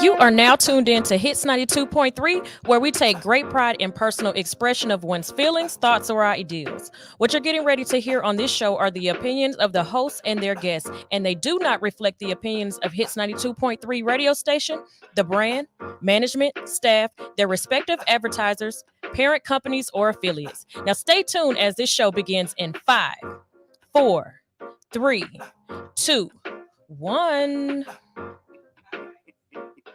You are now tuned in to Hits 92.3, where we take great pride in personal expression of one's feelings, thoughts, or ideals. What you're getting ready to hear on this show are the opinions of the hosts and their guests, and they do not reflect the opinions of Hits 92.3 radio station, the brand, management, staff, their respective advertisers, parent companies, or affiliates. Now stay tuned as this show begins in 5, 4, 3, 2, 1.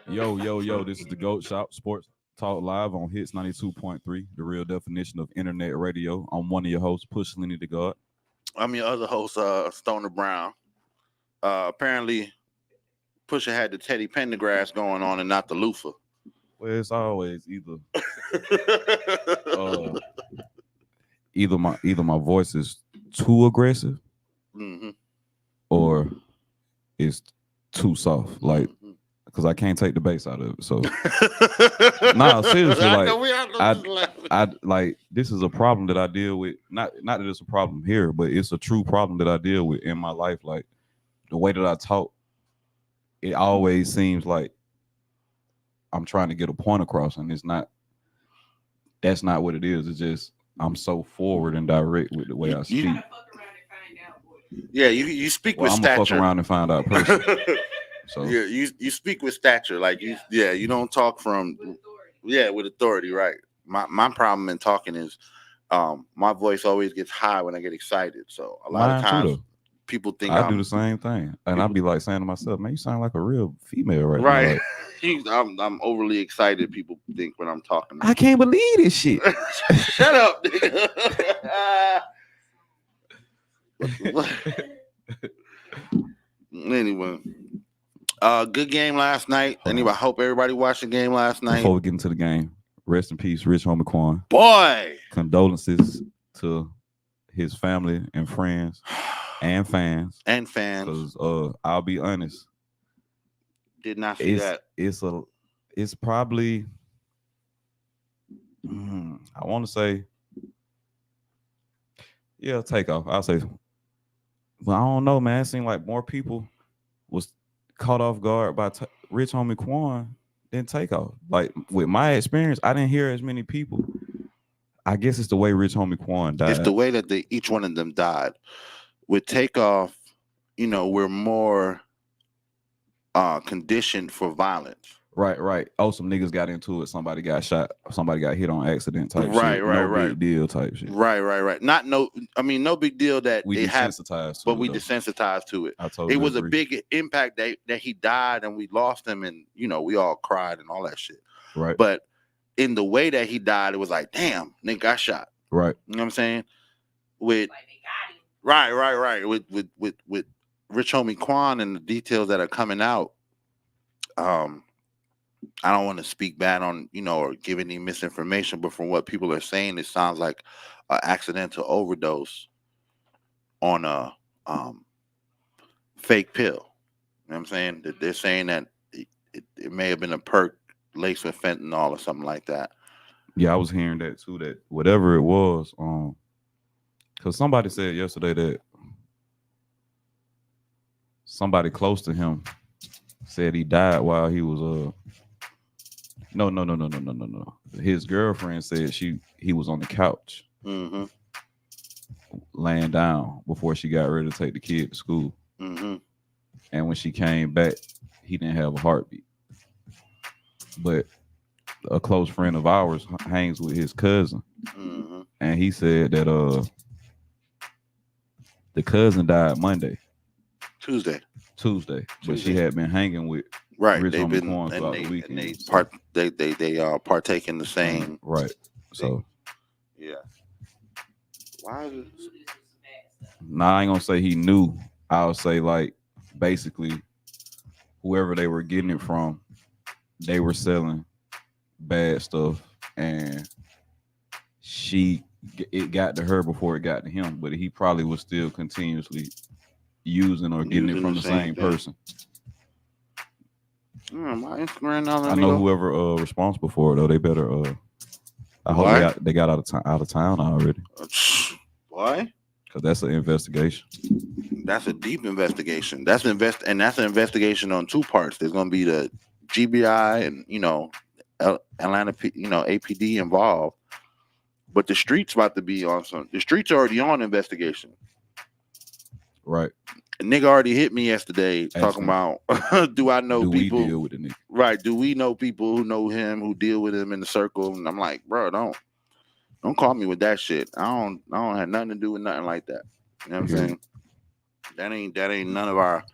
Yo, this is the GOAT Shop Sports Talk Live on Hits 92.3, the real definition of internet radio. I'm one of your hosts, Pushalini Da God. I'm your other host, Stoner Brown. Apparently, Pusha had the Teddy Pendergrass going on and not the loofah. Well, it's always either my voice is too aggressive or it's too soft. Like, because I can't take the bass out of it. So, nah, seriously, I like this is a problem that I deal with. Not that it's a problem here, but it's a true problem that I deal with in my life. Like the way that I talk, it always seems like I'm trying to get a point across, and it's not. That's not what it is. It's just I'm so forward and direct with the way I speak. Yeah, you speak with I'm stature. gonna fuck around and find out personally. So yeah, you speak with stature, like you don't talk from with authority, right? My problem in talking is my voice always gets high when I get excited. So a lot of times people think I do the same thing, and I'll be like saying to myself, "Man, you sound like a real female right now." Like, I'm overly excited. People think when I'm talking. I can't believe this shit. Shut up, nigga. Anyway. Good game last night. Anyway, I hope everybody watched the game last night. Before we get into the game, rest in peace, Rich Homie Quan. Boy, condolences to his family and friends and fans. Because I'll be honest, did not see that. It's probably I want to say takeoff. I'll say, but I don't know, man. It seemed like more people was caught off guard by Rich Homie Quan than Takeoff. Like with my experience, I didn't hear as many people. I guess it's the way Rich Homie Quan died. It's the way that each one of them died. With Takeoff, we're more conditioned for violence. Right. Oh, some niggas got into it. Somebody got shot. Somebody got hit on accident type right, shit. Right, no big deal type shit. Right. No big deal that we desensitized but we desensitized to it. I totally was agree. A big impact that he died and we lost him and, we all cried and all that shit. Right. But in the way that he died, it was like, damn, nigga got shot. Right. You know what I'm saying? With right. With Rich Homie Quan and the details that are coming out, I don't want to speak bad on, or give any misinformation, but from what people are saying, it sounds like an accidental overdose on a fake pill. You know what I'm saying? That they're saying that it may have been a perk laced with fentanyl or something like that. Yeah, I was hearing that too, that whatever it was, because somebody said yesterday that somebody close to him said he died while he was No. His girlfriend said he was on the couch, laying down before she got ready to take the kid to school. And when she came back, he didn't have a heartbeat. But a close friend of ours hangs with his cousin, and he said that the cousin died Tuesday, but she had been hanging with. Right, Rich they've been throughout the weekend. They partake in the same. Right. So. Yeah. Why is it? Nah, I ain't gonna say he knew. I'll say like basically, whoever they were getting it from, they were selling bad stuff, and it got to her before it got to him. But he probably was still continuously using or getting it from the same person. My Instagram I know whoever responsible for it though. They better. I hope they got out of town already. Why? Because that's an investigation. That's a deep investigation. That's an investigation on two parts. There's gonna be the GBI and Atlanta, APD involved. But the streets about to be on some. The streets already on investigation. Right. A nigga already hit me yesterday talking about do I know people? We deal with the nigga? Right. Do we know people who know him, who deal with him in the circle? And I'm like, bro, don't call me with that shit. I don't have nothing to do with nothing like that. You know what I'm saying? That ain't none of our.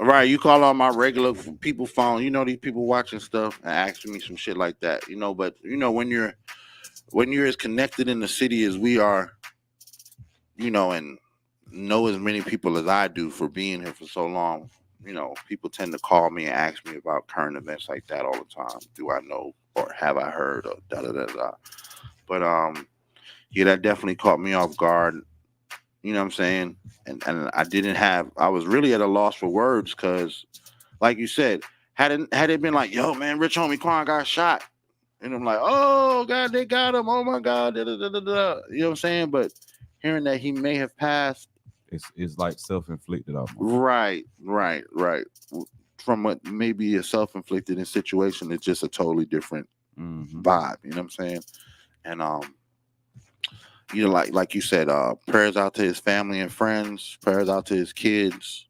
Right, you call on my regular people phone. These people watching stuff and asking me some shit like that. But when you're as connected in the city as we are, and know as many people as I do for being here for so long, people tend to call me and ask me about current events like that all the time. Do I know or have I heard or da da da da? But yeah, that definitely caught me off guard. You know what I'm saying? And I was really at a loss for words because, like you said, had it been like, yo, man, Rich Homie Quan got shot. And I'm like, oh, God, they got him. Oh, my God. Da, da, da, da, da. You know what I'm saying? But hearing that he may have passed. It's like self-inflicted almost. Right. From what may be a self-inflicted situation, it's just a totally different vibe. You know what I'm saying? And, like you said, prayers out to his family and friends. Prayers out to his kids.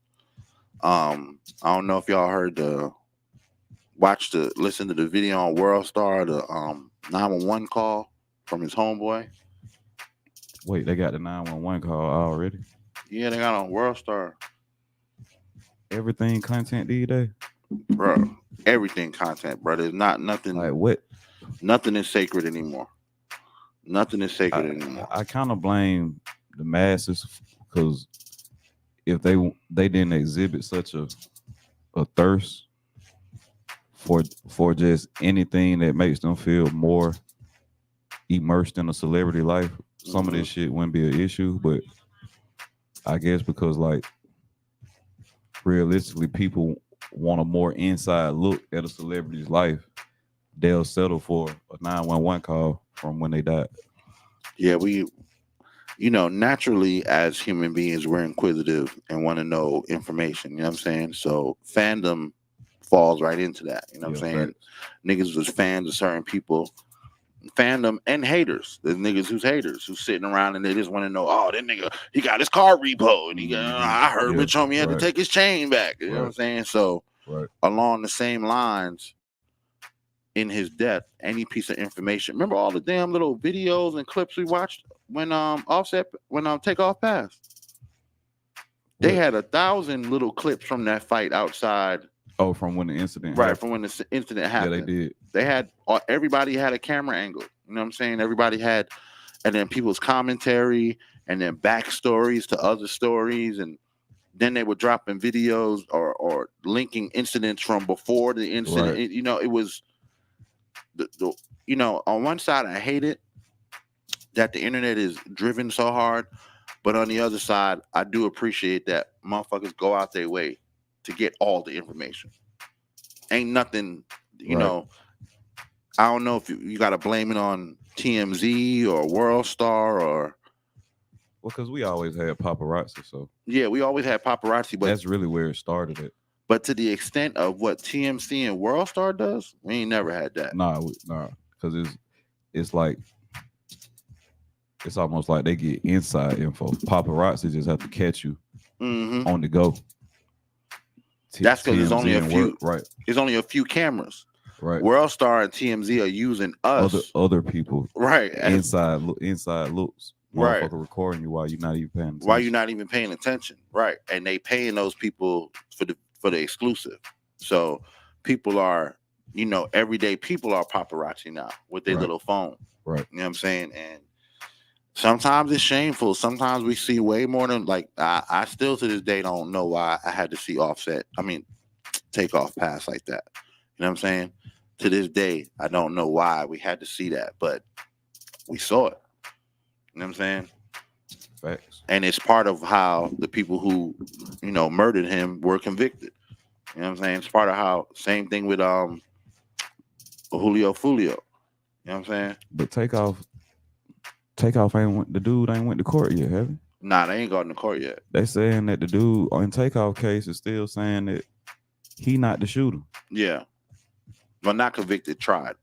I don't know if y'all heard listen to the video on World Star, the 911 call from his homeboy. Wait, they got the 911 call already? Yeah, they got on World Star. Everything content these days? Bro, everything content, bro. There's nothing. Like what? Nothing is sacred anymore. Nothing is sacred anymore. I kind of blame the masses because if they didn't exhibit such a thirst for just anything that makes them feel more immersed in a celebrity life, some of this shit wouldn't be an issue. But I guess because like realistically people want a more inside look at a celebrity's life, they'll settle for a 911 call from when they died. Yeah, we naturally as human beings, we're inquisitive and want to know information. You know what I'm saying? So fandom falls right into that. You know what I'm saying? Right. Niggas was fans of certain people. Fandom and haters. There's niggas who's haters who's sitting around and they just want to know, oh, that nigga, he got his car repo and I heard Rich Homie had to take his chain back. You know what I'm saying? So along the same lines, in his death, any piece of information. Remember all the damn little videos and clips we watched when Takeoff passed? They had 1,000 little clips from that fight outside. Oh, from when the incident happened. From when the incident happened. Yeah, they did. They had everybody had a camera angle. You know what I'm saying? Everybody had, and then people's commentary and then backstories to other stories, and then they were dropping videos or linking incidents from before the incident. Right. It was on one side I hate it that the internet is driven so hard, but on the other side I do appreciate that motherfuckers go out their way to get all the information. Ain't nothing, I don't know if you got to blame it on TMZ or World Star or. Well, because we always had paparazzi, so. Yeah, we always had paparazzi, but. That's really where it started at. But to the extent of what TMZ and World Star does, we ain't never had that. Nah, because it's like, it's almost like they get inside info. Paparazzi just have to catch you on the go. That's because there's only a few. Right. There's only a few cameras. Right. World Star and TMZ are using us. Other people. Right. Inside looks. Right. Recording you while you're not even paying attention. While you're not even paying attention. Right. And they paying those people for the exclusive. So people are, everyday people are paparazzi now with their little phone. Right. You know what I'm saying? And sometimes it's shameful. Sometimes we see way more than I still to this day don't know why I had to see Takeoff pass like that. You know what I'm saying? To this day, I don't know why we had to see that, but we saw it. You know what I'm saying? Facts. And it's part of how the people who, murdered him were convicted. You know what I'm saying? It's part of how, same thing with Julio Fulio. You know what I'm saying? But Takeoff the dude ain't went to court yet, have he? Nah, they ain't gone to court yet. They saying that the dude in Takeoff case is still saying that He not the shooter. Yeah. Well, not convicted, tried,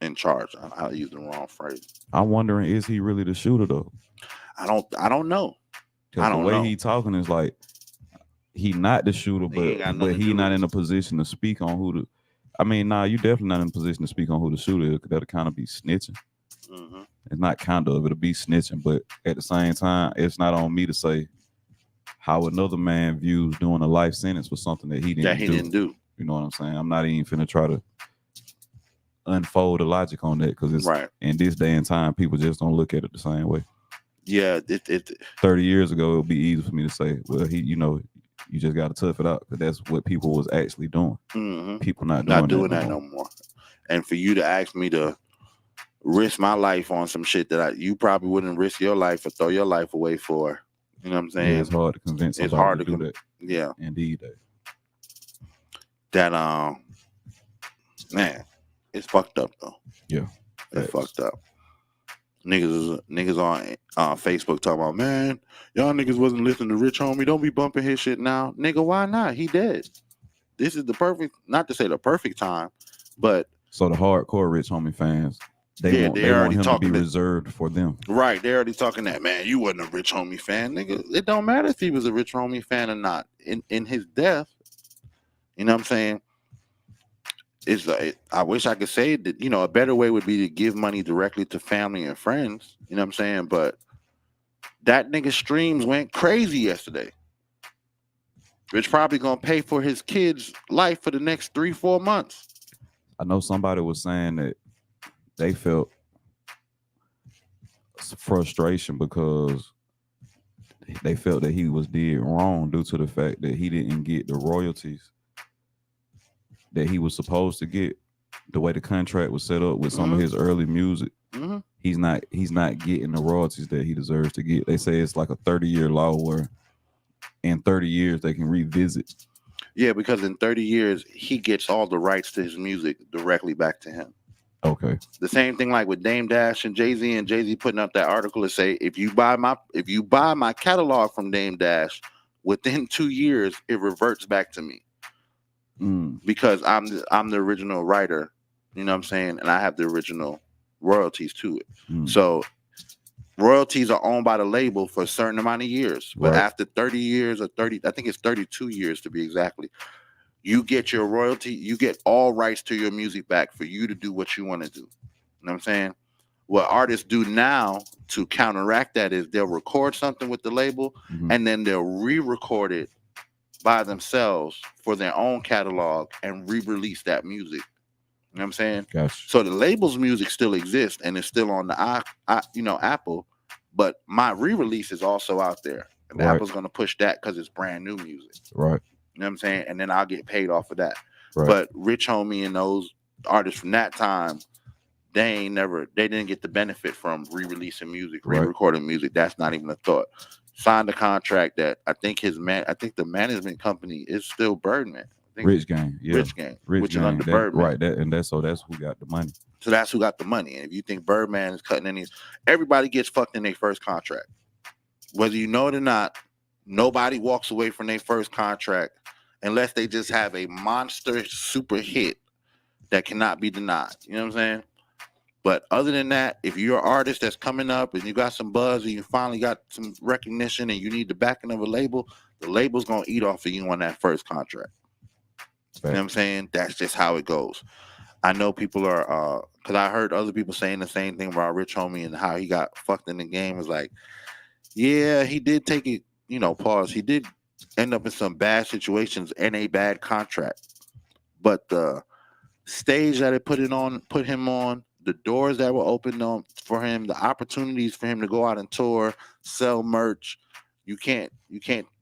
and charged. I used the wrong phrase. I'm wondering, is he really the shooter though? I don't know. Because the way he talking is like he not the shooter, but he not in a position to speak on who the. I mean, you definitely not in a position to speak on who the shooter is. That'll kind of be snitching. Mm-hmm. It's not kind of, it'll be snitching, but at the same time, it's not on me to say how another man views doing a life sentence for something that he didn't do. You know what I'm saying? I'm not even finna try to unfold the logic on that because it's in this day and time, people just don't look at it the same way. Yeah, 30 years ago, it would be easy for me to say, well, you just got to tough it out because that's what people was actually doing. Mm-hmm. People not doing that no more. And for you to ask me to risk my life on some shit that you probably wouldn't risk your life or throw your life away for, you know what I'm saying? Yeah, it's hard to convince somebody to do that. Yeah, indeed. That man, it's fucked up though. Yeah, it's fucked up. Niggas on Facebook talking about, man, y'all niggas wasn't listening to Rich Homie. Don't be bumping his shit now, nigga. Why not? He dead. This is the perfect, not to say the perfect time, but so the hardcore Rich Homie fans, they want him to be reserved for them. Right, they're already talking that, man, you wasn't a Rich Homie fan, nigga. It don't matter if he was a Rich Homie fan or not. In his death, you know what I'm saying? It's like, I wish I could say that, a better way would be to give money directly to family and friends. You know what I'm saying? But that nigga's streams went crazy yesterday. Rich probably gonna pay for his kid's life for the next 3-4 months. I know somebody was saying that they felt frustration because they felt that he was did wrong due to the fact that he didn't get the royalties that he was supposed to get. The way the contract was set up with some of his early music, he's not getting the royalties that he deserves to get. They say it's like a 30-year law where in 30 years they can revisit. Yeah, because in 30 years he gets all the rights to his music directly back to him. Okay. The same thing like with Dame Dash and Jay-Z putting up that article to say if you buy my catalog from Dame Dash, within 2 years it reverts back to me. Because I'm the original writer, you know what I'm saying, and I have the original royalties to it. So royalties are owned by the label for a certain amount of years, but after 30 years or 30, I think it's 32 years to be exactly, you get your royalty, you get all rights to your music back for you to do what you want to do. You know what I'm saying? What artists do now to counteract that is they'll record something with the label and then they'll re-record it by themselves for their own catalog and re-release that music. You know what I'm saying? Gotcha. So the label's music still exists and it's still on the Apple, but my re-release is also out there. And Apple's gonna push that because it's brand new music. Right. You know what I'm saying? And then I'll get paid off of that. Right. But Rich Homie and those artists from that time, they didn't get the benefit from re-releasing music, re-recording music. That's not even a thought. Signed a contract that I think the management company is still Birdman. Rich Gang, yeah. Rich Gang, which is under Birdman. Right, that's who got the money. So that's who got the money. And if you think Birdman is cutting any, everybody gets fucked in their first contract. Whether you know it or not, nobody walks away from their first contract unless they just have a monster super hit that cannot be denied. You know what I'm saying? But other than that, if you're an artist that's coming up and you got some buzz and you finally got some recognition and you need the backing of a label, the label's going to eat off of you on that first contract. You know what I'm saying? That's just how it goes. I know people are, because I heard other people saying the same thing about Rich Homie and how he got fucked in the game. It's like, yeah, he did take it, pause. He did end up in some bad situations and a bad contract. But the stage that it put him on, the doors that were opened on for him, the opportunities for him to go out and tour, sell merch, you can't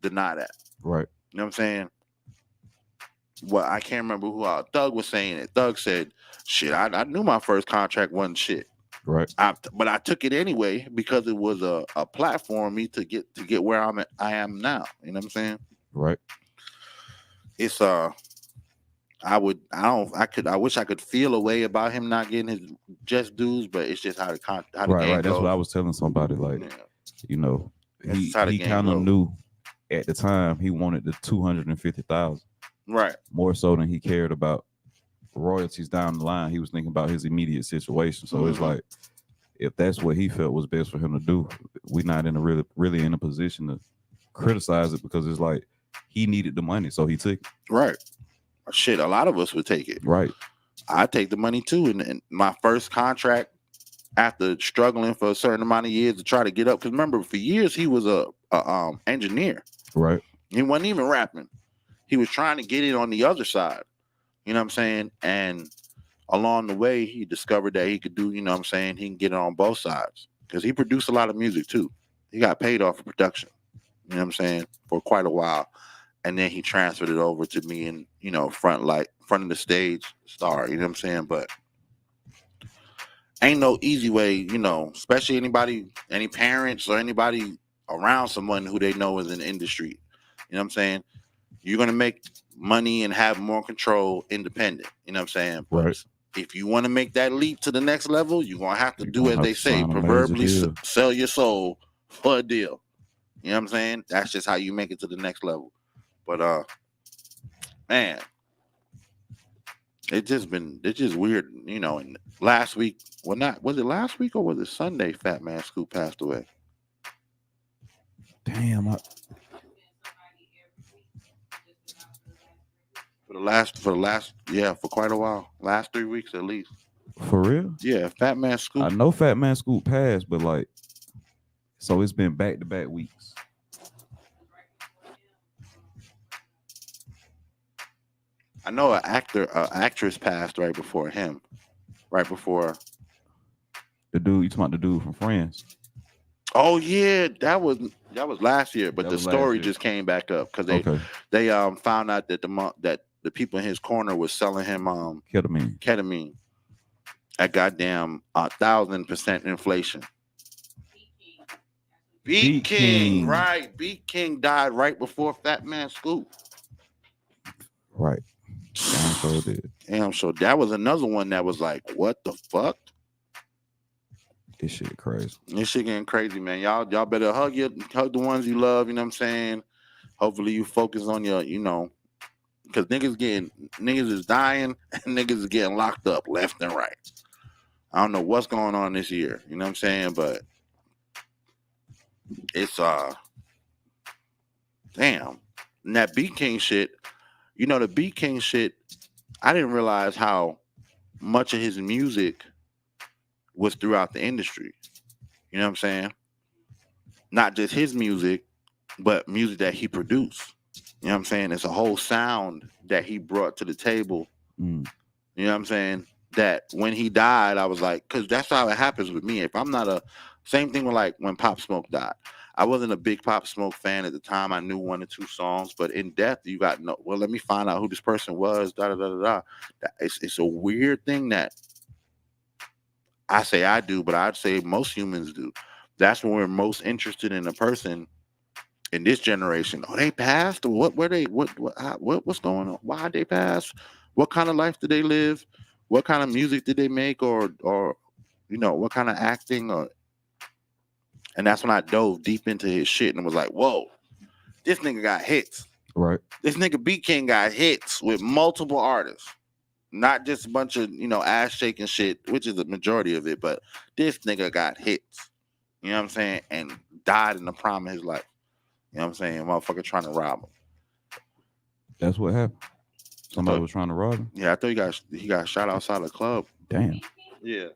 deny that. Right. You know what I'm saying? Well, I can't remember who Thug was saying it. Thug said, shit, I knew my first contract wasn't shit. Right. But I took it anyway because it was a platform me to get where I am now. You know what I'm saying? Right. It's I wish I could feel a way about him not getting his just dues, but it's just how the game right. That's goes. what I was telling somebody. Like, he kind of goes. knew at the time he wanted the 250,000. Right. More so than he cared about royalties down the line. He was thinking about his immediate situation. So it's like, if that's what he felt was best for him to do, we're not in a really in a position to criticize it, because it's like he needed the money, so he took it. Right. Shit, a lot of us would take it. Right. I take the money too. And my first contract, after struggling for a certain amount of years to try to get up, because remember, for years he was a engineer. Right. He wasn't even rapping. He was trying to get it on the other side. You know what I'm saying? And along the way, he discovered that he could do, you know what I'm saying, he can get it on both sides. Because he produced a lot of music too. He got paid off of production. You know what I'm saying? For quite a while. And then he transferred it over to me and, you know, front of the stage star. You know what I'm saying? But ain't no easy way, you know, especially any parents or anybody around someone who they know is in the industry. You know what I'm saying? You're going to make money and have more control independent. You know what I'm saying? But right. If you want to make that leap to the next level, you're going to have to do as they say, proverbially sell your soul for a deal. You know what I'm saying? That's just how you make it to the next level. But, man, it's just weird, you know. And last week, was it last week or was it Sunday? Fat Man Scoop passed away. Damn. For quite a while, last 3 weeks at least. For real? Yeah, Fat Man Scoop. I know Fat Man Scoop passed, but like, so it's been back-to-back weeks. I know an actress passed right before him. Right before the dude. You talking about the dude from Friends? Oh yeah, that was last year, but the story just came back up because they found out that the people in his corner was selling him ketamine at goddamn 1,000% inflation. Beat King, right? Beat King died right before Fat Man Scoop. Right. Damn sure did. Damn sure. That was another one that was like, what the fuck? This shit crazy. This shit getting crazy, man. Y'all better hug the ones you love, you know what I'm saying? Hopefully you focus on your, you know, because niggas is dying and niggas is getting locked up left and right. I don't know what's going on this year, you know what I'm saying? But it's damn. And that Beat King shit, you know, the Beat King shit, I didn't realize how much of his music was throughout the industry. You know what I'm saying? Not just his music, but music that he produced. You know what I'm saying? It's a whole sound that he brought to the table. You know what I'm saying? That when he died, I was like, because that's how it happens with me. If I'm not same thing with like when Pop Smoke died. I wasn't a big Pop Smoke fan at the time. I knew 1 or 2 songs, but in depth, you got no. Well, let me find out who this person was. Da da da da da. It's a weird thing that I say I do, but I'd say most humans do. That's when we're most interested in a person in this generation. Oh, they passed? What were they? What's going on? Why did they pass? What kind of life did they live? What kind of music did they make? Or you know, what kind of acting? And that's when I dove deep into his shit and was like, whoa, this nigga got hits. Right. This nigga Beat King got hits with multiple artists. Not just a bunch of, you know, ass shaking shit, which is the majority of it, but this nigga got hits. You know what I'm saying? And died in the prime of his life. You know what I'm saying? Motherfucker trying to rob him. That's what happened. Somebody was trying to rob him? Yeah, I thought he got shot outside the club. Damn. Yeah.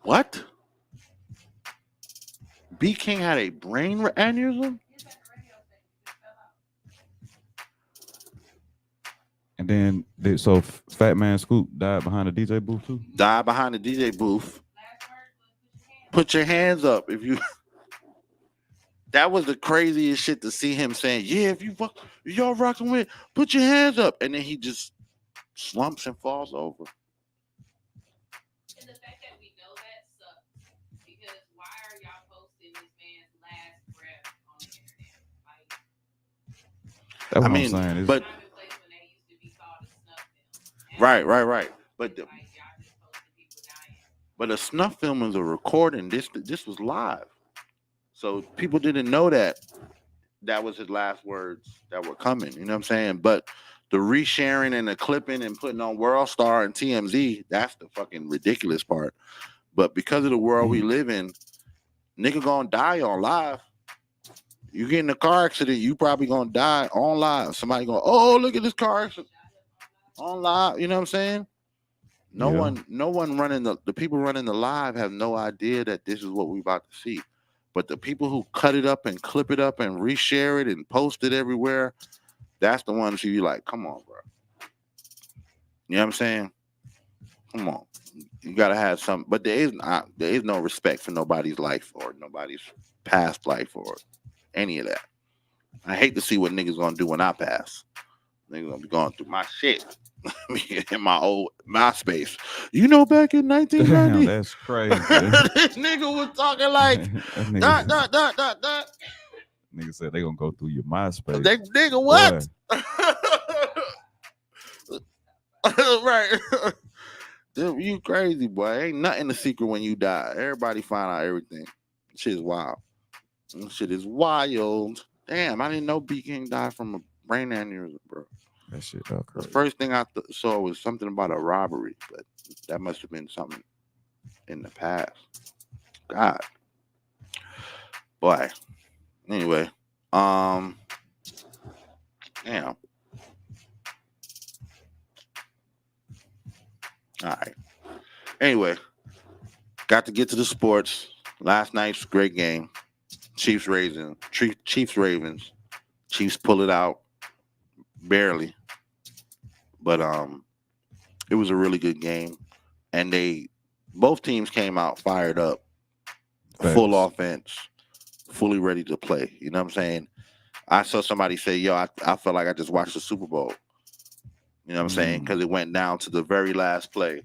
What? B King had a brain aneurysm? And then, so Fat Man Scoop died behind the DJ booth too? Died behind the DJ booth. Put your hands up if you. That was the craziest shit to see him saying, yeah, if y'all rocking with, put your hands up. And then he just slumps and falls over. And the fact that we know that sucks. Because why are y'all posting this man's last breath on the internet? That's what I'm saying. But right. But a snuff film is a recording. This was live. So people didn't know that that was his last words that were coming. You know what I'm saying? But the resharing and the clipping and putting on World Star and TMZ, that's the fucking ridiculous part. But because of the world we live in, nigga gonna die on live. You get in a car accident, you probably gonna die on live. Somebody going, oh, look at this car accident on live. You know what I'm saying? No one running the people running the live have no idea that this is what we about to see. But the people who cut it up and clip it up and reshare it and post it everywhere, that's the ones who you like, come on, bro. You know what I'm saying? Come on. You gotta have some, but there is no respect for nobody's life or nobody's past life or any of that. I hate to see what niggas gonna do when I pass. Niggas gonna be going through my shit in my old MySpace. You know, back in 1990, damn, that's crazy. this nigga was talking like dot. Nigga said they gonna go through your MySpace. They nigga what? Right. Dude, you crazy, boy. Ain't nothing a secret when you die. Everybody find out everything. Shit is wild. Shit is wild. Damn, I didn't know B King died from a brain aneurysm, bro. That shit The crazy. first thing I saw was something about a robbery, but that must have been something in the past. God. Boy. Anyway. Damn. All right. Anyway, got to get to the sports. Last night's great game. Chiefs Ravens. Chiefs pull it out barely, but it was a really good game, and both teams came out fired up, full offense, fully ready to play. You know what I'm saying? I saw somebody say, "Yo, I felt like I just watched the Super Bowl." You know what I'm saying? Because it went down to the very last play.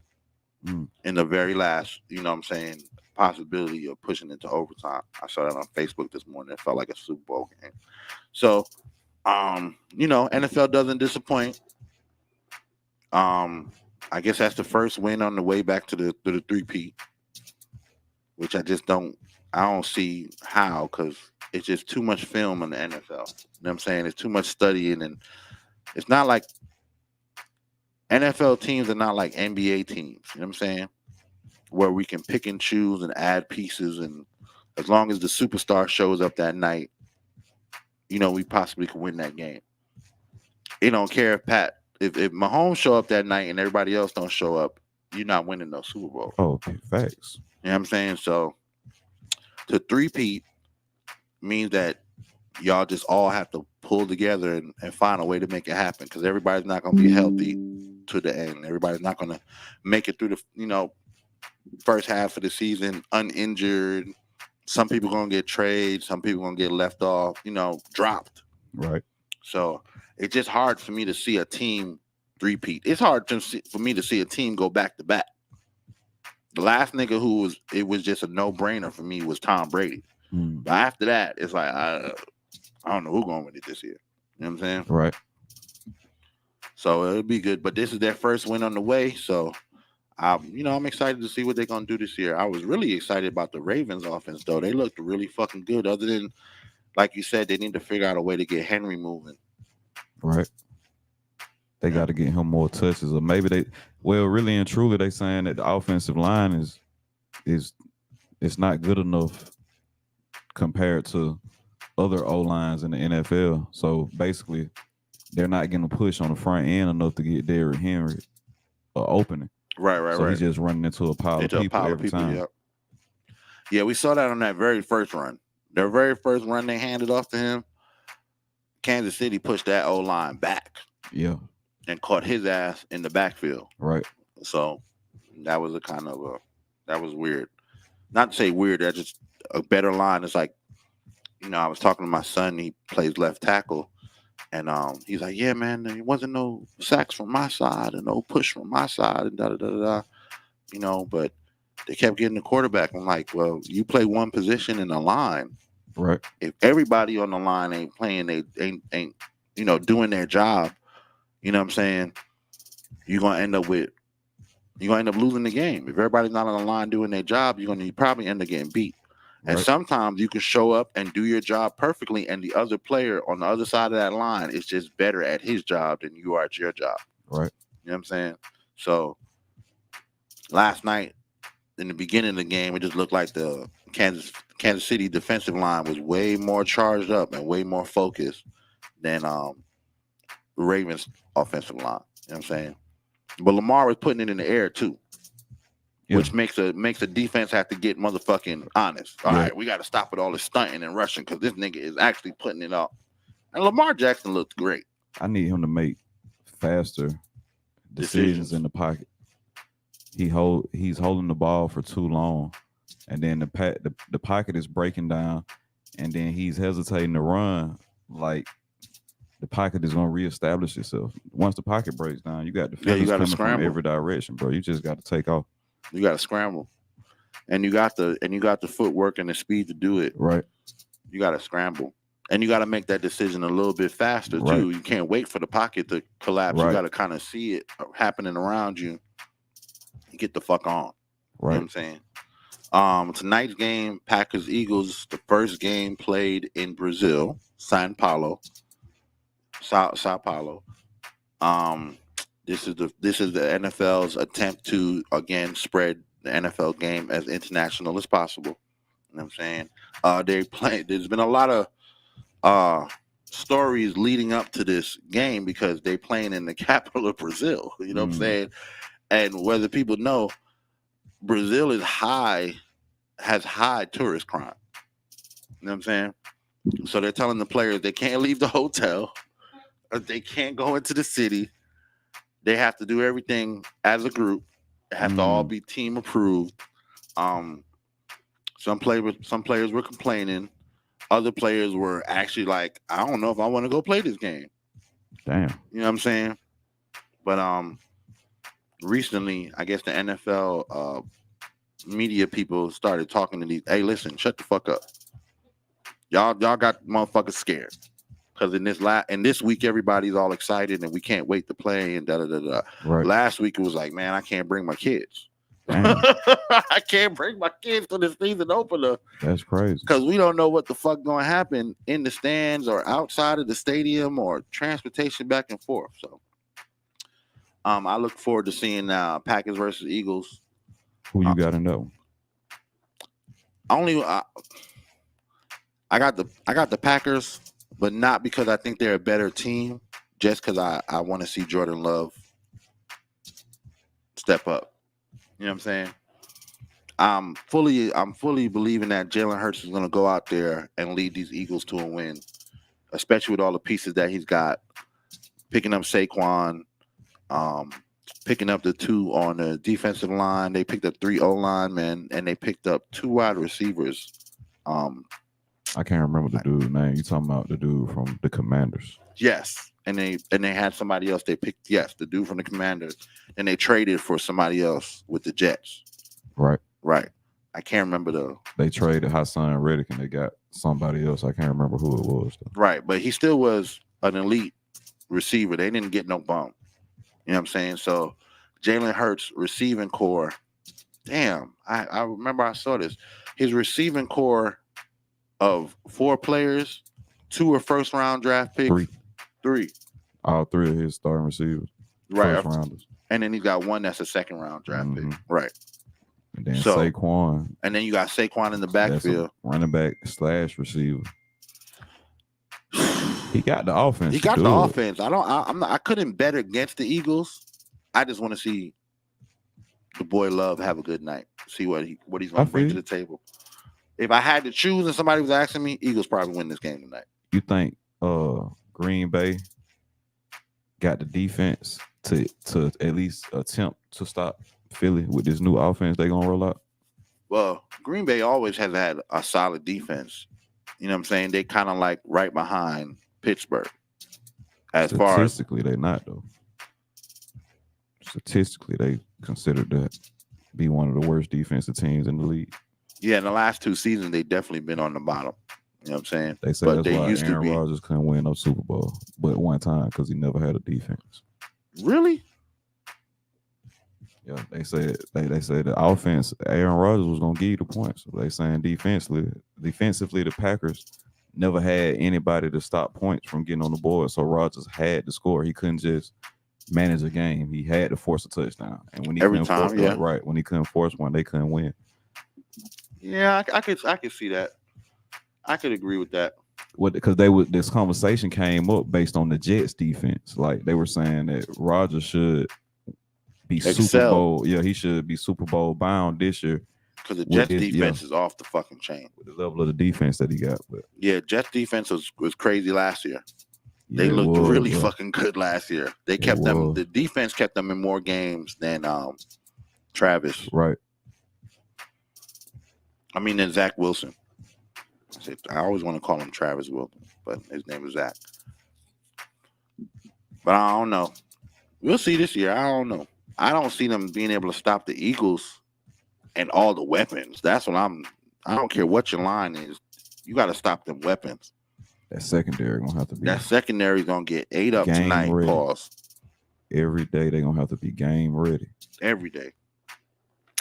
In the very last, you know what I'm saying, possibility of pushing into overtime. I saw that on Facebook this morning. It felt like a Super Bowl game. So, you know, NFL doesn't disappoint. I guess that's the first win on the way back to the 3-peat, which I don't see how, because it's just too much film in the NFL. You know what I'm saying? It's too much studying, and it's not like NFL teams are not like NBA teams, you know what I'm saying? Where we can pick and choose and add pieces, and as long as the superstar shows up that night, you know, we possibly could win that game. It don't care if Mahomes show up that night and everybody else don't show up, you're not winning no Super Bowl. Oh, facts. You know what I'm saying? So to 3-peat means that y'all just all have to pull together and find a way to make it happen, because everybody's not going to be healthy to the end. Everybody's not going to make it through the, you know, first half of the season uninjured. Some people going to get traded. Some people going to get left off, you know, dropped. Right. So it's just hard for me to see a team 3-peat. It's hard for me to see a team go back to back. The last nigga it was just a no-brainer for me was Tom Brady. But after that, it's like, I don't know who's going to win it this year. You know what I'm saying? Right. So it'll be good. But this is their first win on the way. So, I'm excited to see what they're going to do this year. I was really excited about the Ravens offense, though. They looked really fucking good. Other than, like you said, they need to figure out a way to get Henry moving. Right. They got to get him more touches. Or maybe really and truly, they saying that the offensive line is not good enough compared to other O-lines in the NFL. So basically, they're not getting a push on the front end enough to get Derrick Henry opening. Right. So he's just running into a pile of people every time. Yep. Yeah, we saw that on that very first run. Their very first run they handed off to him, Kansas City pushed that O-line back. Yeah. And caught his ass in the backfield. Right. So that was that was weird. Not to say weird, that's just a better line. It's like, you know, I was talking to my son, he plays left tackle, and he's like, yeah, man, there wasn't no sacks from my side and no push from my side and da-da-da-da-da. You know, but they kept getting the quarterback. I'm like, well, you play one position in the line. Right. If everybody on the line ain't playing, they ain't you know, doing their job, you know what I'm saying? You're gonna end up losing the game. If everybody's not on the line doing their job, you probably end up getting beat. And sometimes you can show up and do your job perfectly, and the other player on the other side of that line is just better at his job than you are at your job. Right. You know what I'm saying? So last night, in the beginning of the game, it just looked like the Kansas City defensive line was way more charged up and way more focused than the Ravens offensive line. You know what I'm saying? But Lamar was putting it in the air too. Yeah. Which makes a defense have to get motherfucking honest. All right, we got to stop with all this stunting and rushing because this nigga is actually putting it up. And Lamar Jackson looked great. I need him to make faster decisions in the pocket. He's holding the ball for too long, and then the pocket is breaking down, and then he's hesitating to run. Like the pocket is going to reestablish itself. Once the pocket breaks down, you got defenders coming from every direction, bro. You just got to take off. You got to scramble, and you got the footwork and the speed to do it. Right. You got to scramble, and you got to make that decision a little bit faster too. You can't wait for the pocket to collapse. You got to kind of see it happening around you. Get the fuck on. Right. You know what I'm saying? Tonight's game, Packers Eagles, the first game played in Brazil, Sao Paulo. This is the NFL's attempt to again spread the NFL game as international as possible. You know what I'm saying? There's been a lot of stories leading up to this game because they're playing in the capital of Brazil. You know what I'm saying? And whether people know, Brazil has high tourist crime. You know what I'm saying? So they're telling the players they can't leave the hotel, or they can't go into the city. They have to do everything as a group. They have to all be team approved. Some players were complaining. Other players were actually like, I don't know if I want to go play this game. Damn. You know what I'm saying? But recently, I guess the NFL media people started talking to these. Hey, listen, shut the fuck up. Y'all got motherfuckers scared. Because in this week, everybody's all excited and we can't wait to play and da da da da. Right. Last week it was like, man, I can't bring my kids. I can't bring my kids to this season opener. That's crazy. Because we don't know what the fuck going to happen in the stands or outside of the stadium or transportation back and forth. So, I look forward to seeing Packers versus Eagles. Who you got in that one? I got the Packers. But not because I think they're a better team, just because I want to see Jordan Love step up. You know what I'm saying? I'm fully believing that Jalen Hurts is going to go out there and lead these Eagles to a win, especially with all the pieces that he's got. Picking up Saquon, picking up the 2 on the defensive line. They picked up 3 O-linemen, and they picked up 2 wide receivers. I can't remember the dude's name. You talking about the dude from the Commanders? Yes, and they had somebody else. They picked the dude from the Commanders, and they traded for somebody else with the Jets. Right. I can't remember They traded Hassan Reddick, and they got somebody else. I can't remember who it was though. Right, but he still was an elite receiver. They didn't get no bump. You know what I'm saying? So Jalen Hurts receiving core. Damn, I remember I saw this. His receiving core of 4 players, 2 are first round draft picks. 3. All 3 of his starting receivers. Right. First rounders. And then he's got 1 that's a second round draft pick. Right. And then Saquon. And then you got Saquon in the backfield. Running back / receiver. He got the offense. He got the offense. I couldn't bet against the Eagles. I just want to see the boy Love have a good night. See what he's going to bring to the table. If I had to choose and somebody was asking me, Eagles probably win this game tonight. You think Green Bay got the defense to at least attempt to stop Philly with this new offense they're going to roll out? Well, Green Bay always has had a solid defense. You know what I'm saying? They kind of like right behind Pittsburgh. Statistically, they're not, though. Statistically, they considered that be one of the worst defensive teams in the league. Yeah, in the last 2 seasons, they definitely been on the bottom. You know what I'm saying? They say that's why Aaron Rodgers couldn't win no Super Bowl, but one time because he never had a defense. Really? Yeah, they said the offense, Aaron Rodgers was gonna give you the points. They saying defensively, the Packers never had anybody to stop points from getting on the board. So Rodgers had to score. He couldn't just manage a game. He had to force a touchdown. And when he Every couldn't time, force, yeah. right, when he couldn't force one, they couldn't win. Yeah, I could see that. I could agree with that. Because this conversation came up based on the Jets defense. Like they were saying that Rodgers should be Super Bowl. Yeah, he should be Super Bowl bound this year. Because the Jets defense is off the fucking chain. With the level of the defense that he got. But yeah, Jets defense was crazy last year. They looked really fucking good last year. They kept them. The defense kept them in more games than Travis. Right. I mean, than Zach Wilson. I always want to call him Travis Wilson, but his name is Zach. But I don't know. We'll see this year. I don't know. I don't see them being able to stop the Eagles and all the weapons. That's what I don't care what your line is. You got to stop them weapons. That secondary gonna have to be. That secondary gonna get ate up tonight. Ready. Pause. Every day they gonna have to be game ready. Every day.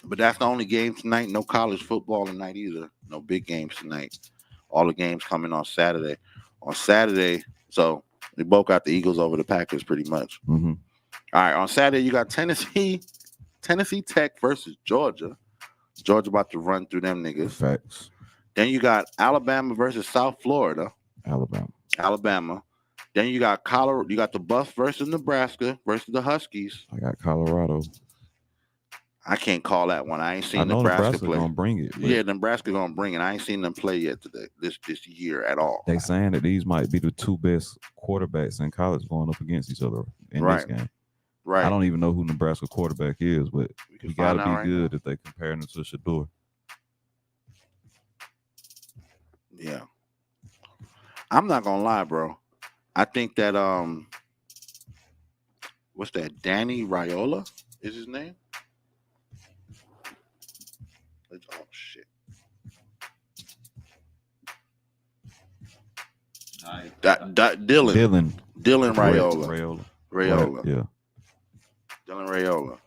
But that's the only game tonight. No college football tonight either. No big games tonight. All the games coming on Saturday. On Saturday, so we both got the Eagles over the Packers pretty much. Mm-hmm. All right, on Saturday you got Tennessee Tech versus Georgia. Georgia about to run through them niggas. Facts. Then you got Alabama versus South Florida. Alabama. Then you got Colorado. You got the Buffs versus Nebraska versus the Huskies. I got Colorado. I can't call that one. I ain't seen Nebraska play. Gonna bring it. Yeah, Nebraska gonna bring it. I ain't seen them play yet today. This year at all. They saying that these might be the two best quarterbacks in college going up against each other in this game. Right. I don't even know who Nebraska quarterback is, but he got to be good if they compare him to Shador. Yeah. I'm not gonna lie, bro. I think that what's that? Danny Raiola is his name. Oh shit. Dylan Raiola. Right, yeah. Dylan Raiola.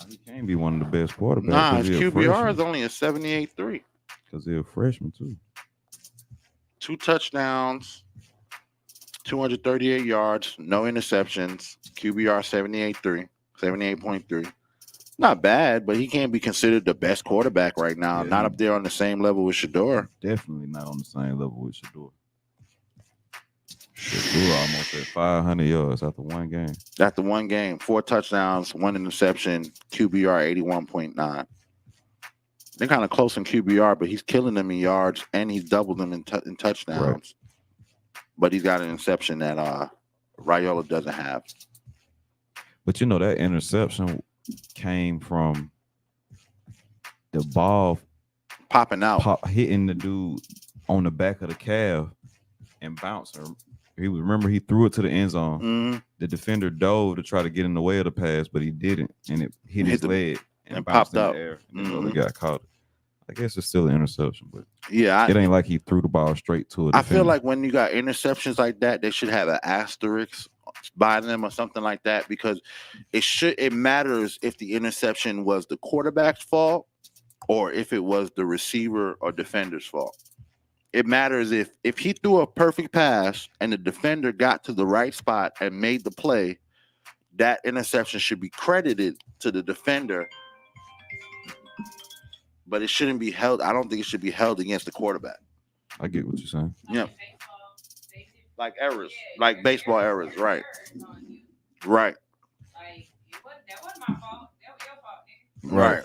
He can't be one of the best quarterbacks. Nah, his QBR is only a 78.3. Because he's a freshman too. 2 touchdowns, 238 yards, no interceptions. QBR 78.3. Not bad, but he can't be considered the best quarterback right now. Yeah, not up there on the same level with Shador. Definitely not on the same level with Shador. Shador almost at 500 yards after one game. After one game, 4 touchdowns, 1 interception, QBR 81.9. They're kind of close in QBR, but he's killing them in yards and he's doubled them in touchdowns. Right. But he's got an interception that Raiola doesn't have. But you know that interception came from the ball popping out, hitting the dude on the back of the calf and bouncing. He threw it to the end zone. Mm-hmm. The defender dove to try to get in the way of the pass, but he didn't, and it hit his leg and popped up. Air, and he got caught. I guess it's still an interception, but yeah, it ain't like he threw the ball straight to it. I feel like when you got interceptions like that, they should have an asterisk by them or something like that, because it matters if the interception was the quarterback's fault or if it was the receiver or defender's fault. It matters if he threw a perfect pass and the defender got to the right spot and made the play, that interception should be credited to the defender. But it shouldn't be held. I don't think it should be held against the quarterback. I get what you're saying. Yeah. Like errors, like baseball errors, right? Right. That wasn't my fault. That was your fault, nigga. Right.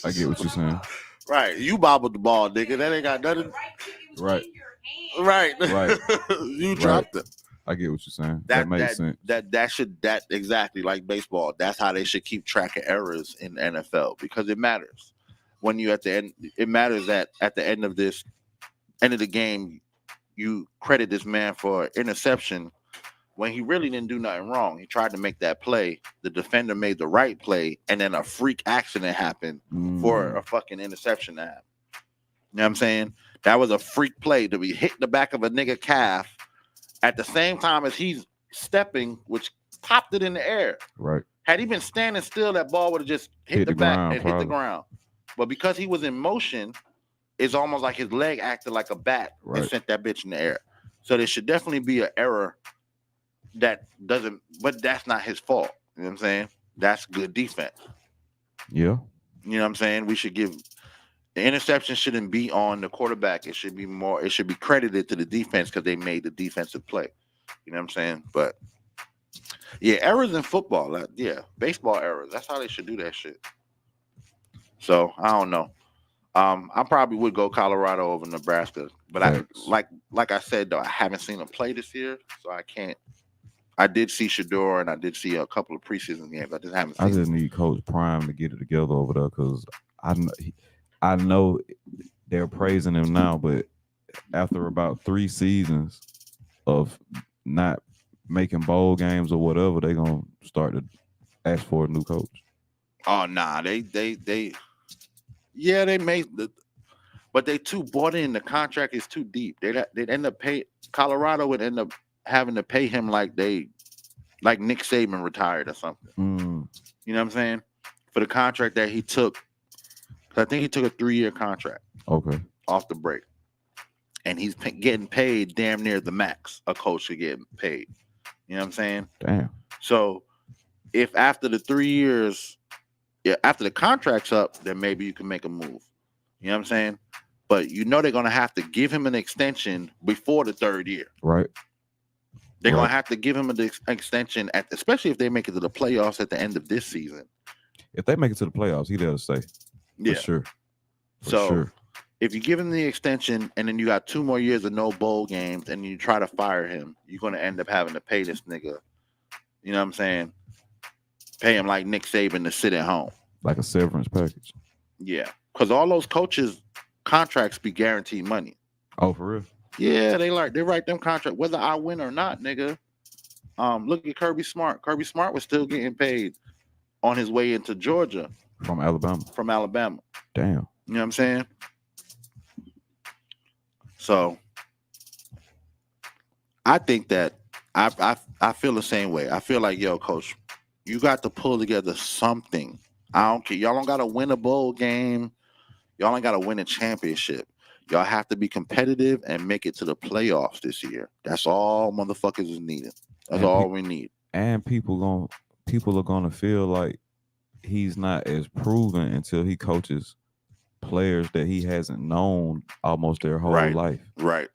I get what you're saying. Right. You bobbled the ball, nigga. That ain't got nothing. Right. Right. You dropped it. I get what you're saying. That makes sense. That exactly like baseball. That's how they should keep track of errors in the NFL, because it matters. When you at the end, it matters that at the end of the game, you credit this man for interception when he really didn't do nothing wrong. He tried to make that play. The defender made the right play, and then a freak accident happened for a fucking interception to happen. You know what I'm saying? That was a freak play to be hit the back of a nigga calf at the same time as he's stepping, which popped it in the air. Right. Had he been standing still, that ball would have just hit the back ground, and hit the ground. But because he was in motion, it's almost like his leg acted like a bat and sent that bitch in the air. So there should definitely be an error that doesn't, but that's not his fault. You know what I'm saying? That's good defense. Yeah. You know what I'm saying? We should give the interception shouldn't be on the quarterback. It should be credited to the defense because they made the defensive play. You know what I'm saying? But yeah, errors in football. Baseball errors. That's how they should do that shit. So I don't know. I probably would go Colorado over Nebraska, but like I said though, I haven't seen them play this year, so I can't. I did see Shador and I did see a couple of preseason games. I just haven't seen. I just need Coach Prime to get it together over there because I know they're praising him now, but after about 3 seasons of not making bowl games or whatever, they're gonna start to ask for a new coach. Oh nah, they made but they too bought in. The contract is too deep. They'd end up Colorado would end up having to pay him like Nick Saban retired or something. You know what I'm saying? For the contract that he took. I think he took a 3-year contract. Okay. Off the break. And he's getting paid damn near the max a coach should get paid. You know what I'm saying? Damn. So if after the 3 years, after the contract's up, then maybe you can make a move. You know what I'm saying? But they're going to have to give him an extension before the 3rd year. Right. They're going to have to give him an extension, especially if they make it to the playoffs at the end of this season. If they make it to the playoffs, he'd have to stay. For sure. If you give him the extension and then you got 2 more years of no bowl games and you try to fire him, you're going to end up having to pay this nigga. You know what I'm saying? Pay him like Nick Saban to sit at home. Like a severance package. Yeah. Because all those coaches' contracts be guaranteed money. Oh, for real? Yeah, they write them contracts whether I win or not, nigga. Look at Kirby Smart. Kirby Smart was still getting paid on his way into Georgia. From Alabama. Damn. You know what I'm saying? So I think that I feel the same way. I feel like, yo, coach, you got to pull together something. I don't care. Y'all don't got to win a bowl game. Y'all ain't got to win a championship. Y'all have to be competitive and make it to the playoffs this year. That's all motherfuckers is needed. That's all we need. And people are gonna feel like he's not as proven until he coaches players that he hasn't known almost their whole life. Right.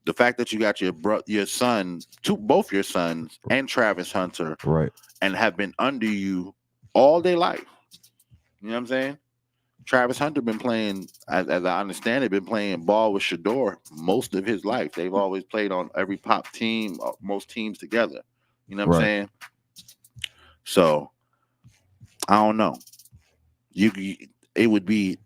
The fact that you got your son, both your sons and Travis Hunter, right, and have been under you all their life. You know what I'm saying? Travis Hunter been playing, as I understand it, been playing ball with Shador most of his life. They've always played on every pop team, most teams together. You know what I'm saying? So I don't know. It would be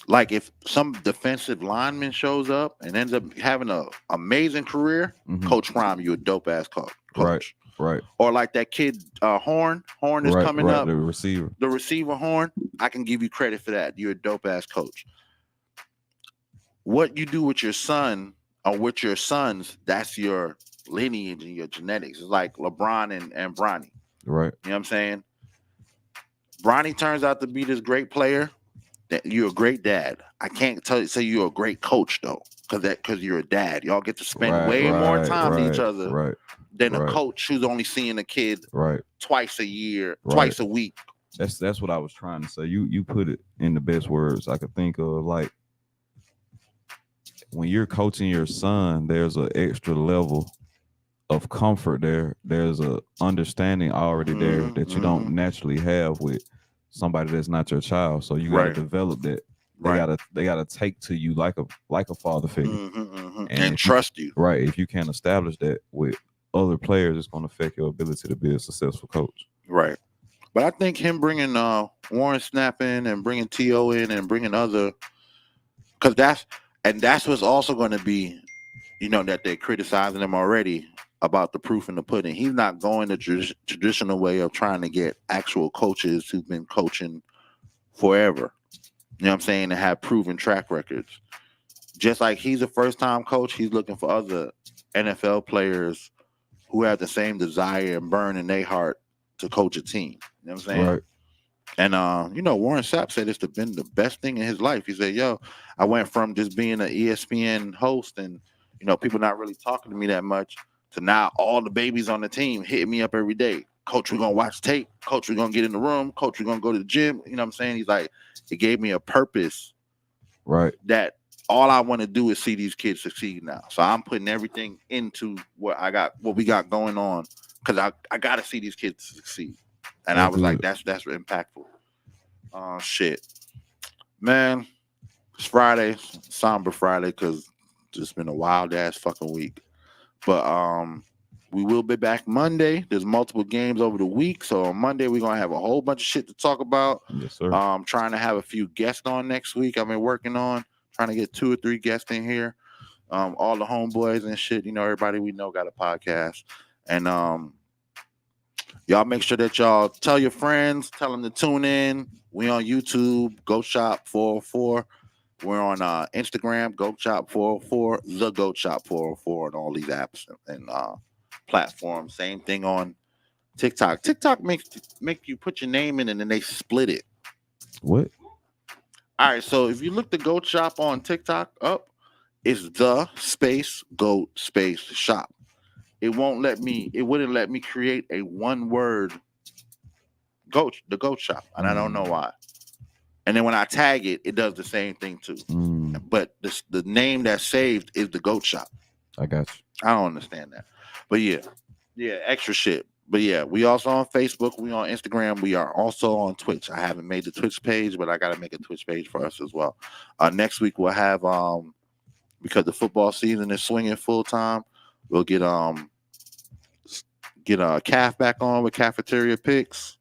like if some defensive lineman shows up and ends up having an amazing career, Coach Prime, you a dope ass coach. Right. Or like that kid Horn is coming up. The receiver Horn. I can give you credit for that. You're a dope ass coach. What you do with your son or with your sons, that's your lineage and your genetics. It's like LeBron and Bronny. Right. You know what I'm saying? Bronny turns out to be this great player. That you're a great dad. I can't say you're a great coach though, because you're a dad. Y'all get to spend way more time with each other than a coach who's only seeing a kid twice a year, twice a week. That's what I was trying to say. You put it in the best words I could think of. Like when you're coaching your son, there's an extra level of comfort there. There's a understanding already there that you don't naturally have with somebody that's not your child. So you got to develop that. They gotta take to you like a father figure and trust you. Right. If you can't establish that with other players, it's going to affect your ability to be a successful coach. Right. But I think him bringing Warren Snap in and bringing T.O. in and bringing other, because that's what's also going to be, that they're criticizing him already about the proof in the pudding. He's not going the traditional way of trying to get actual coaches who've been coaching forever. You know what I'm saying? To have proven track records. Just like he's a first-time coach, he's looking for other NFL players who have the same desire and burn in their heart to coach a team. You know what I'm saying? Right. And Warren Sapp said it's been the best thing in his life. He said, "Yo, I went from just being an ESPN host and people not really talking to me that much to now all the babies on the team hitting me up every day. Coach, we're gonna watch tape. Coach, we're gonna get in the room. Coach, we're gonna go to the gym." You know what I'm saying? He's like, it gave me a purpose. Right. That all I want to do is see these kids succeed now. So I'm putting everything into what we got going on, because I gotta see these kids succeed. And I was like, that's impactful. Shit. Man, it's Friday, somber Friday, because it's been a wild ass fucking week. But we will be back Monday. There's multiple games over the week. So on Monday, we're gonna have a whole bunch of shit to talk about. Yes, sir. Trying to have a few guests on next week. I've been working on trying to get 2 or 3 guests in here. All the homeboys and shit, everybody we know got a podcast. And y'all make sure that y'all tell your friends, tell them to tune in. We on YouTube, GOAT Shop 404. We're on Instagram, GOAT Shop 404, the GOAT Shop 404, and all these apps and platforms. Same thing on TikTok. TikTok make you put your name in and then they split it. What? All right, so if you look the GOAT Shop on TikTok up, it's the space GOAT space shop. It wouldn't let me create a one-word the GOAT Shop, and I don't know why. And then when I tag it, it does the same thing too. But the name that's saved is the GOAT Shop. I got you. I don't understand that. But yeah, extra shit. But yeah, we also on Facebook, we on Instagram, we are also on Twitch. I haven't made the Twitch page, but I gotta make a Twitch page for us as well. Next week we'll have because the football season is swinging full time, we'll get Calf back on with Cafeteria Picks,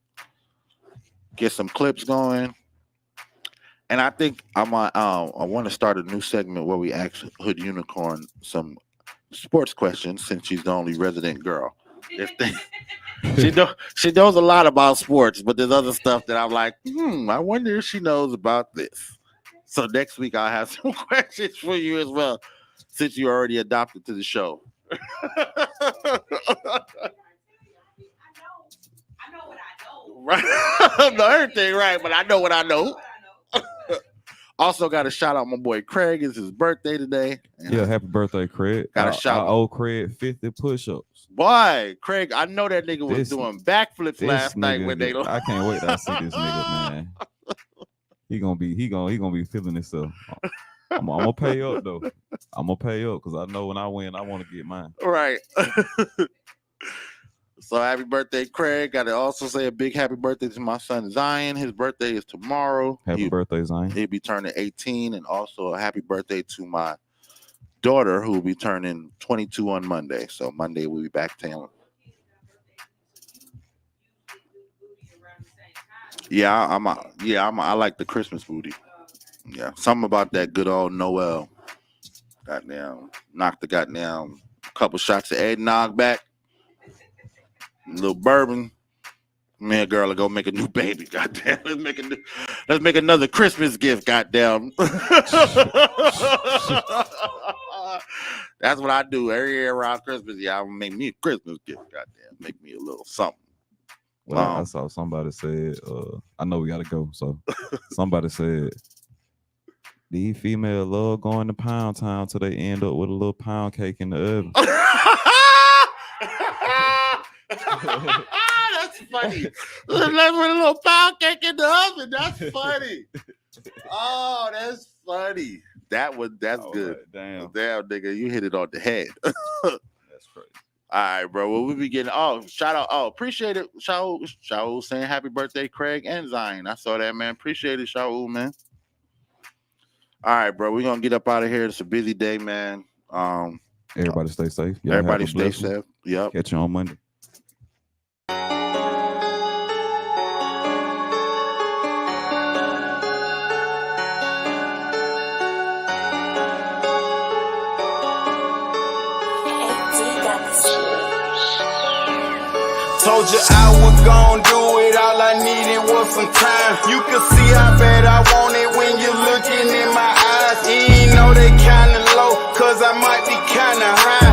get some clips going. And I think I want to start a new segment where we ask Hood Unicorn some sports questions, since she's the only resident girl. She knows a lot about sports, but there's other stuff that I'm like, I wonder if she knows about this. So next week I'll have some questions for you as well, since you already adopted to the show. I know what I know. Right. I know everything right, but I know what I know. Also got to shout out my boy Craig. It's his birthday today. Yeah, happy birthday, Craig. Got to shout out old Craig 50 push-ups. Boy, Craig, I know that nigga was doing backflips last night when they. I can't wait to see this nigga, man. He gonna be feeling himself. I'm gonna pay up though. I'm gonna pay up because I know when I win, I want to get mine. Right. So happy birthday, Craig. Got to also say a big happy birthday to my son Zion. His birthday is tomorrow. Happy birthday, Zion. He'll be turning 18. And also a happy birthday to my daughter, who will be turning 22 on Monday. So Monday we'll be back to him. I like the Christmas booty. Yeah, something about that good old Noel. Goddamn, knock the goddamn couple shots of eggnog back. A little bourbon. Man, girl, I'll go make a new baby. Goddamn, let's make another Christmas gift. Goddamn. That's what I do every year around Christmas. Yeah, I'm gonna make me a Christmas gift. Goddamn, make me a little something. Well, I saw somebody said, I know we gotta go. So somebody said, these female love going to Pound Town till they end up with a little pound cake in the oven. That's funny. With a little pound cake in the oven. That's funny. Oh, that's funny. That's good. Right, damn, nigga, you hit it on the head. That's crazy. All right, bro. Well, we'll be getting. Shout out. Appreciate it. Shaul saying happy birthday, Craig and Zion. I saw that, man. Appreciate it, Shaul, man. All right, bro. We're gonna get up out of here. It's a busy day, man. Everybody stay safe. Everybody stay safe. Yep. Catch you on Monday. Told you I was gon' do it, all I needed was some time. You can see how bad I want it when you're looking in my eyes. You ain't know they kinda low, cause I might be kinda high.